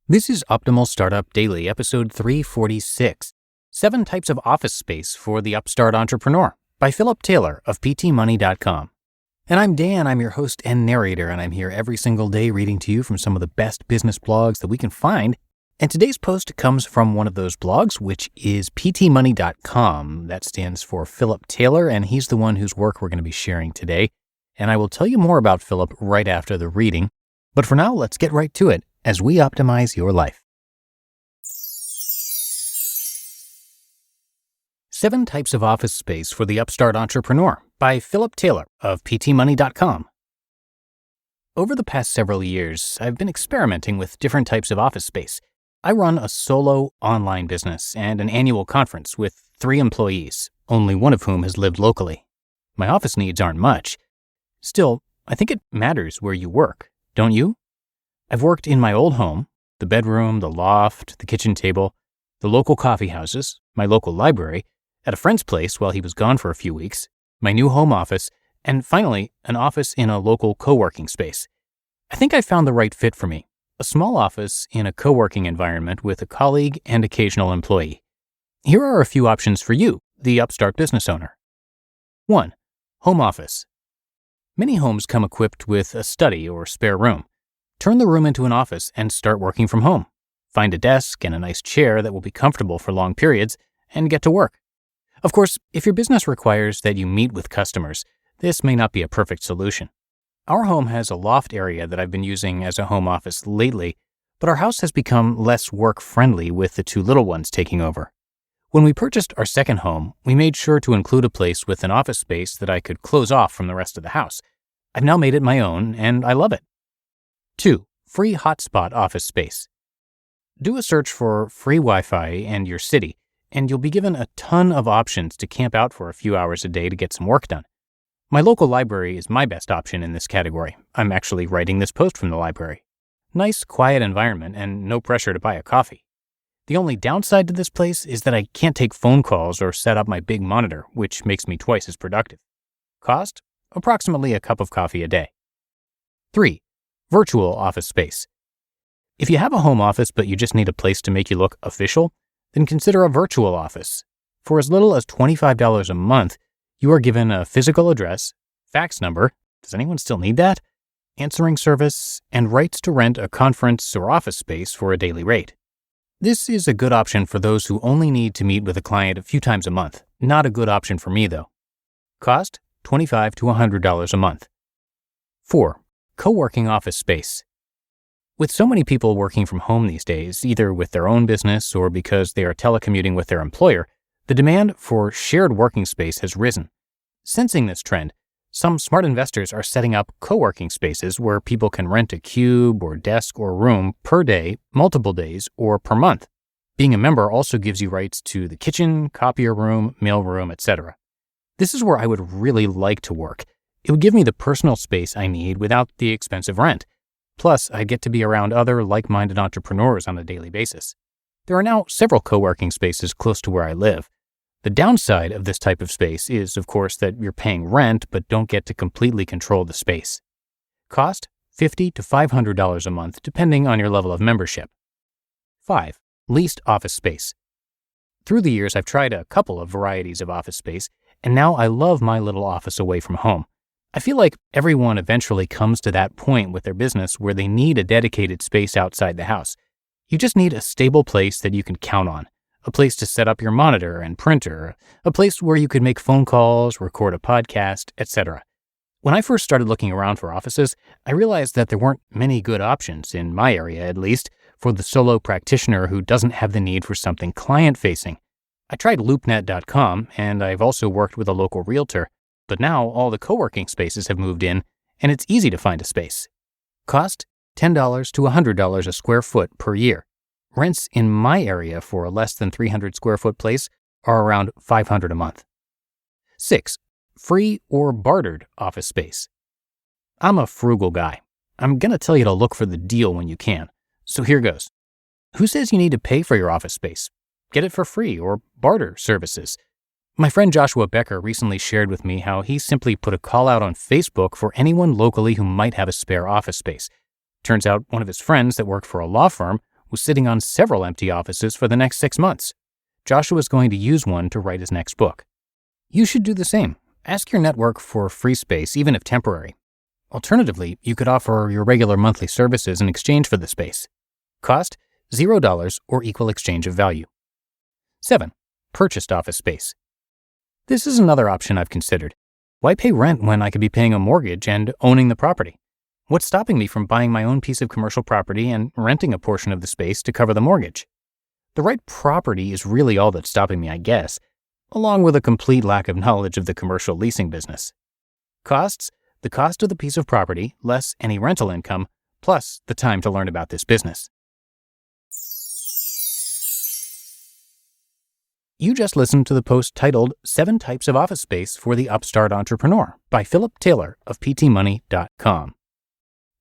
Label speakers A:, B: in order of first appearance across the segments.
A: This is Optimal Startup Daily, episode 346, 7 Types of Office Space for the Upstart Entrepreneur by Philip Taylor of ptmoney.com. And I'm Dan, I'm your host and narrator, and I'm here every single day reading to you from some of the best business blogs that we can find. And today's post comes from one of those blogs, which is ptmoney.com. That stands for Philip Taylor, and he's the one whose work we're going to be sharing today. And I will tell you more about Philip right after the reading. But for now, let's get right to it as we optimize your life. 7 Types of Office Space for the Upstart Entrepreneur by Philip Taylor of ptmoney.com. Over the past several years, I've been experimenting with different types of office space. I run a solo online business and an annual conference with 3 employees, only one of whom has lived locally. My office needs aren't much. Still, I think it matters where you work, don't you? I've worked in my old home, the bedroom, the loft, the kitchen table, the local coffee houses, my local library, at a friend's place while he was gone for a few weeks, my new home office, and finally, an office in a local co-working space. I think I found the right fit for me, a small office in a co-working environment with a colleague and occasional employee. Here are a few options for you, the Upstart business owner. 1. Home office. Many homes come equipped with a study or spare room. Turn the room into an office and start working from home. Find a desk and a nice chair that will be comfortable for long periods and get to work. Of course, if your business requires that you meet with customers, this may not be a perfect solution. Our home has a loft area that I've been using as a home office lately, but our house has become less work-friendly with the 2 little ones taking over. When we purchased our second home, we made sure to include a place with an office space that I could close off from the rest of the house. I've now made it my own, and I love it. 2. Free hotspot office space. Do a search for free Wi-Fi in your city, and you'll be given a ton of options to camp out for a few hours a day to get some work done. My local library is my best option in this category. I'm actually writing this post from the library. Nice, quiet environment and no pressure to buy a coffee. The only downside to this place is that I can't take phone calls or set up my big monitor, which makes me twice as productive. Cost? Approximately a cup of coffee a day. 3. Virtual office space. If you have a home office but you just need a place to make you look official, then consider a virtual office. For as little as $25 a month, you are given a physical address, fax number, does anyone still need that? Answering service, and rights to rent a conference or office space for a daily rate. This is a good option for those who only need to meet with a client a few times a month. Not a good option for me, though. Cost? $25 to $100 a month. 4. Co-working office space. With so many people working from home these days, either with their own business or because they are telecommuting with their employer, the demand for shared working space has risen. Sensing this trend, some smart investors are setting up co-working spaces where people can rent a cube or desk or room per day, multiple days, or per month. Being a member also gives you rights to the kitchen, copier room, mail room, etc. This is where I would really like to work. It would give me the personal space I need without the expensive rent. Plus, I get to be around other like-minded entrepreneurs on a daily basis. There are now several co-working spaces close to where I live. The downside of this type of space is, of course, that you're paying rent but don't get to completely control the space. Cost? $50 to $500 a month, depending on your level of membership. 5. Leased office space. Through the years, I've tried a couple of varieties of office space, and now I love my little office away from home. I feel like everyone eventually comes to that point with their business where they need a dedicated space outside the house. You just need a stable place that you can count on, a place to set up your monitor and printer, a place where you could make phone calls, record a podcast, etc. When I first started looking around for offices, I realized that there weren't many good options, in my area at least, for the solo practitioner who doesn't have the need for something client-facing. I tried loopnet.com, and I've also worked with a local realtor. But now all the co-working spaces have moved in, and it's easy to find a space. Cost? $10 to $100 a square foot per year. Rents in my area for a less than 300 square foot place are around $500 a month. 6. Free or bartered office space. I'm a frugal guy. I'm going to tell you to look for the deal when you can. So here goes. Who says you need to pay for your office space? Get it for free or barter services. My friend Joshua Becker recently shared with me how he simply put a call out on Facebook for anyone locally who might have a spare office space. Turns out one of his friends that worked for a law firm was sitting on several empty offices for the next 6 months. Joshua is going to use one to write his next book. You should do the same. Ask your network for free space, even if temporary. Alternatively, you could offer your regular monthly services in exchange for the space. Cost, $0 or equal exchange of value. 7. Purchased office space. This is another option I've considered. Why pay rent when I could be paying a mortgage and owning the property? What's stopping me from buying my own piece of commercial property and renting a portion of the space to cover the mortgage? The right property is really all that's stopping me, I guess, along with a complete lack of knowledge of the commercial leasing business. Costs, the cost of the piece of property, less any rental income, plus the time to learn about this business. You just listened to the post titled 7 Types of Office Space for the Upstart Entrepreneur by Philip Taylor of PTMoney.com.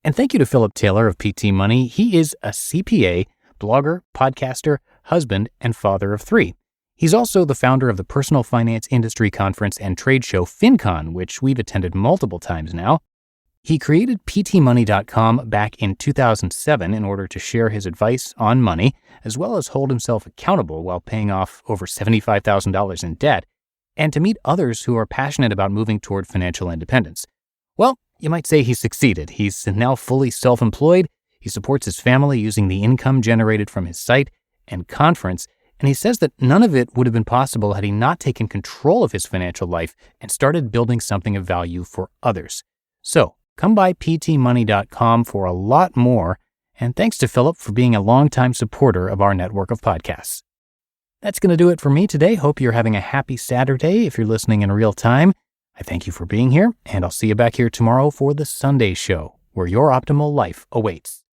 A: And thank you to Philip Taylor of PT Money. He is a CPA, blogger, podcaster, husband, and father of 3. He's also the founder of the personal finance industry conference and trade show FinCon, which we've attended multiple times now. He created PTMoney.com back in 2007 in order to share his advice on money, as well as hold himself accountable while paying off over $75,000 in debt, and to meet others who are passionate about moving toward financial independence. Well, you might say he succeeded. He's now fully self-employed. He supports his family using the income generated from his site and conference, and he says that none of it would have been possible had he not taken control of his financial life and started building something of value for others. So, come by ptmoney.com for a lot more, and thanks to Philip for being a longtime supporter of our network of podcasts. That's going to do it for me today. Hope you're having a happy Saturday if you're listening in real time. I thank you for being here, and I'll see you back here tomorrow for the Sunday show, where your optimal life awaits.